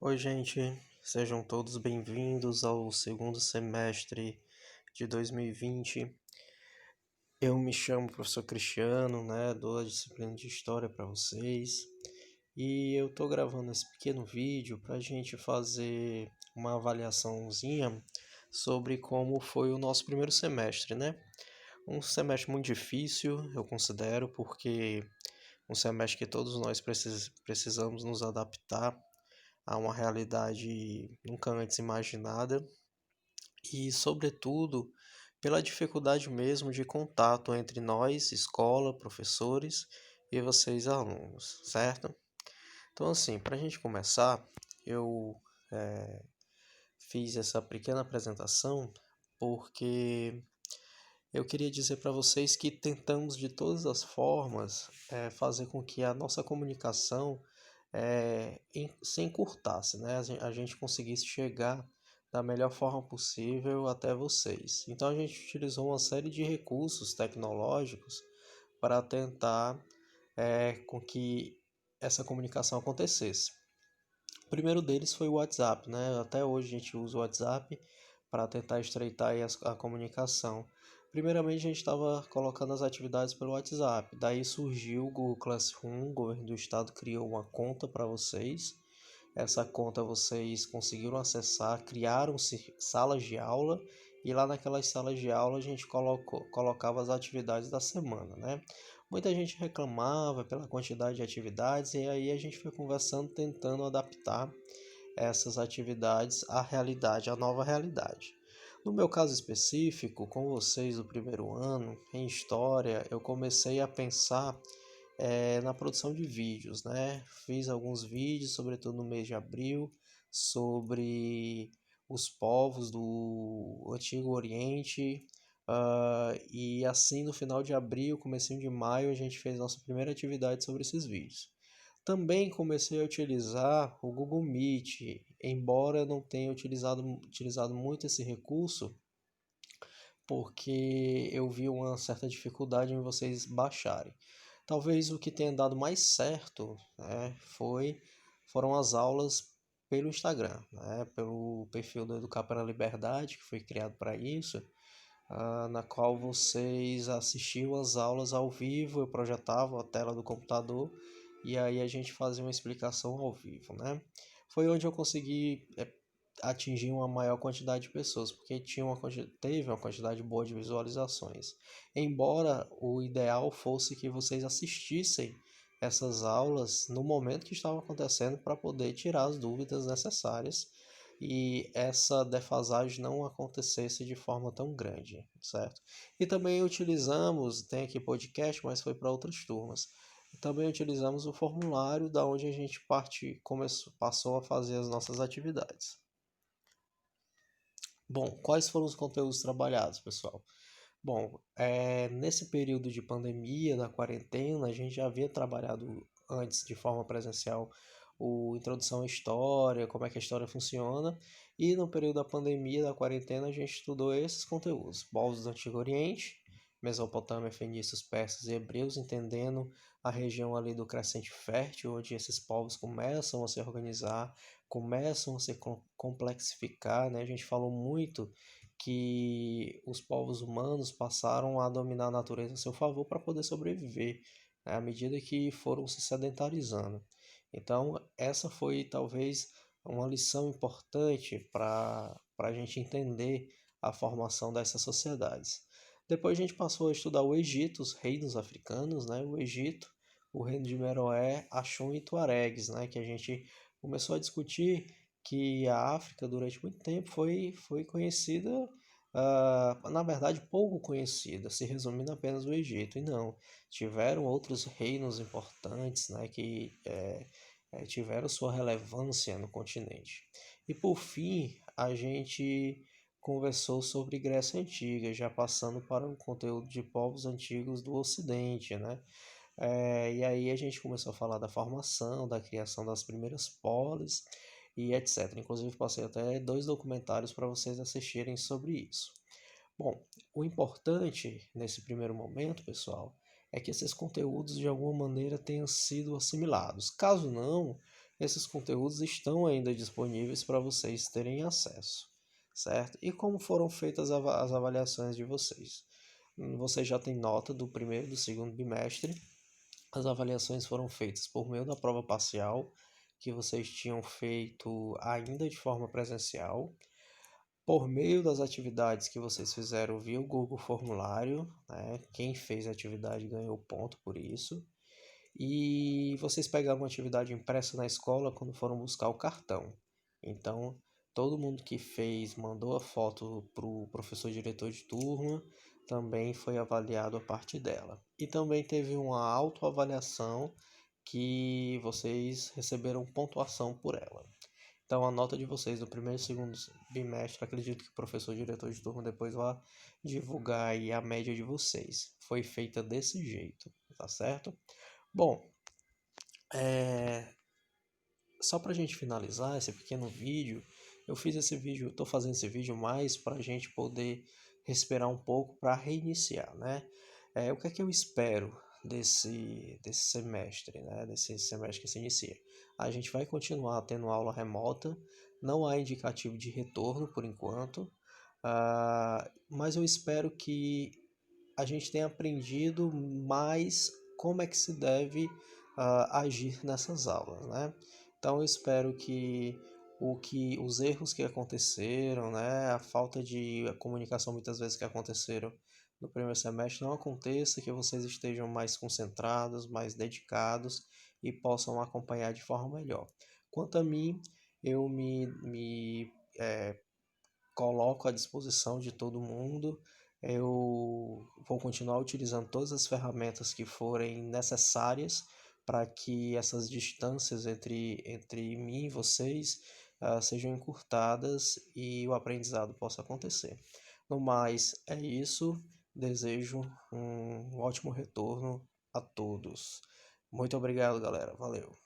Oi, gente, sejam todos bem-vindos ao segundo semestre de 2020. Eu me chamo Professor Cristiano, né? Dou a disciplina de História para vocês e eu tô gravando esse pequeno vídeo para a gente fazer uma avaliaçãozinha sobre como foi o nosso primeiro semestre, né? Um semestre muito difícil, eu considero, porque um semestre que todos nós precisamos nos adaptar a uma realidade nunca antes imaginada e, sobretudo, pela dificuldade mesmo de contato entre nós, escola, professores e vocês, alunos, certo? Então, assim, para a gente começar, eu fiz essa pequena apresentação porque eu queria dizer para vocês que tentamos de todas as formas fazer com que a nossa comunicação se encurtasse, né? A gente conseguisse chegar da melhor forma possível até vocês. Então a gente utilizou uma série de recursos tecnológicos para tentar com que essa comunicação acontecesse. O primeiro deles foi o WhatsApp, né? Até hoje a gente usa o WhatsApp para tentar estreitar aí a comunicação. Primeiramente a gente estava colocando as atividades pelo WhatsApp, daí surgiu o Google Classroom, o governo do estado criou uma conta para vocês. Essa conta vocês conseguiram acessar, criaram-se salas de aula e lá naquelas salas de aula a gente colocava as atividades da semana, né? Muita gente reclamava pela quantidade de atividades e aí a gente foi conversando, tentando adaptar essas atividades à realidade, à nova realidade. No meu caso específico, com vocês do primeiro ano, em História, eu comecei a pensar na produção de vídeos, né? Fiz alguns vídeos, sobretudo no mês de abril, sobre os povos do Antigo Oriente. E assim, no final de abril, comecinho de maio, a gente fez nossa primeira atividade sobre esses vídeos. Também comecei a utilizar o Google Meet, embora eu não tenha utilizado muito esse recurso, porque eu vi uma certa dificuldade em vocês baixarem. Talvez o que tenha dado mais certo, né, foram as aulas pelo Instagram, né, pelo perfil do Educar para a Liberdade, que foi criado para isso, na qual vocês assistiam as aulas ao vivo, eu projetava a tela do computador e aí a gente fazia uma explicação ao vivo, né? Foi onde eu consegui atingir uma maior quantidade de pessoas, porque teve uma quantidade boa de visualizações. Embora o ideal fosse que vocês assistissem essas aulas no momento que estavam acontecendo para poder tirar as dúvidas necessárias e essa defasagem não acontecesse de forma tão grande, certo? E também utilizamos, tem aqui podcast, mas foi para outras turmas. Também utilizamos o formulário da onde a gente passou a fazer as nossas atividades. Bom, quais foram os conteúdos trabalhados, pessoal? Bom, nesse período de pandemia, da quarentena, a gente já havia trabalhado antes de forma presencial o Introdução à História, como é que a história funciona, e no período da pandemia, da quarentena, a gente estudou esses conteúdos, povos do Antigo Oriente, Mesopotâmia, fenícios, persas e hebreus, entendendo a região ali do Crescente Fértil, onde esses povos começam a se organizar, começam a se complexificar, né? A gente falou muito que os povos humanos passaram a dominar a natureza a seu favor para poder sobreviver, né, à medida que foram se sedentarizando. Então, essa foi talvez uma lição importante para a gente entender a formação dessas sociedades. Depois a gente passou a estudar o Egito, os reinos africanos, né, o Egito, o reino de Meroé, Axum e Tuaregs, né, que a gente começou a discutir que a África durante muito tempo foi conhecida, na verdade pouco conhecida, se resumindo apenas o Egito, e não, tiveram outros reinos importantes, né, que tiveram sua relevância no continente. E por fim, a gente conversou sobre Grécia Antiga, já passando para o conteúdo de povos antigos do Ocidente, né? E aí a gente começou a falar da formação, da criação das primeiras polis e etc. Inclusive passei até 2 documentários para vocês assistirem sobre isso. Bom, o importante nesse primeiro momento, pessoal, é que esses conteúdos de alguma maneira tenham sido assimilados. Caso não, esses conteúdos estão ainda disponíveis para vocês terem acesso, certo? E como foram feitas as avaliações de vocês? Vocês já têm nota do primeiro e do segundo bimestre. As avaliações foram feitas por meio da prova parcial, que vocês tinham feito ainda de forma presencial, por meio das atividades que vocês fizeram via o Google Formulário, né? Quem fez a atividade ganhou ponto por isso. E vocês pegaram uma atividade impressa na escola quando foram buscar o cartão. Então, todo mundo que fez mandou a foto para o professor diretor de turma, também foi avaliado a partir dela. E também teve uma autoavaliação que vocês receberam pontuação por ela. Então, a nota de vocês do primeiro e segundo bimestre, acredito que o professor diretor de turma depois vai divulgar aí a média de vocês. Foi feita desse jeito, tá certo? Bom, só para a gente finalizar esse pequeno vídeo, eu fiz esse vídeo, estou fazendo esse vídeo mais para a gente poder respirar um pouco para reiniciar, né? O que é que eu espero desse semestre, né? Desse semestre que se inicia? A gente vai continuar tendo aula remota, não há indicativo de retorno por enquanto, mas eu espero que a gente tenha aprendido mais como é que se deve agir nessas aulas, né? Então eu espero que os erros que aconteceram, né, a falta de comunicação muitas vezes que aconteceram no primeiro semestre não aconteça, que vocês estejam mais concentrados, mais dedicados e possam acompanhar de forma melhor. Quanto a mim, eu me coloco à disposição de todo mundo. Eu vou continuar utilizando todas as ferramentas que forem necessárias para que essas distâncias entre mim e vocês sejam encurtadas e o aprendizado possa acontecer. No mais, é isso. Desejo um ótimo retorno a todos. Muito obrigado, galera. Valeu.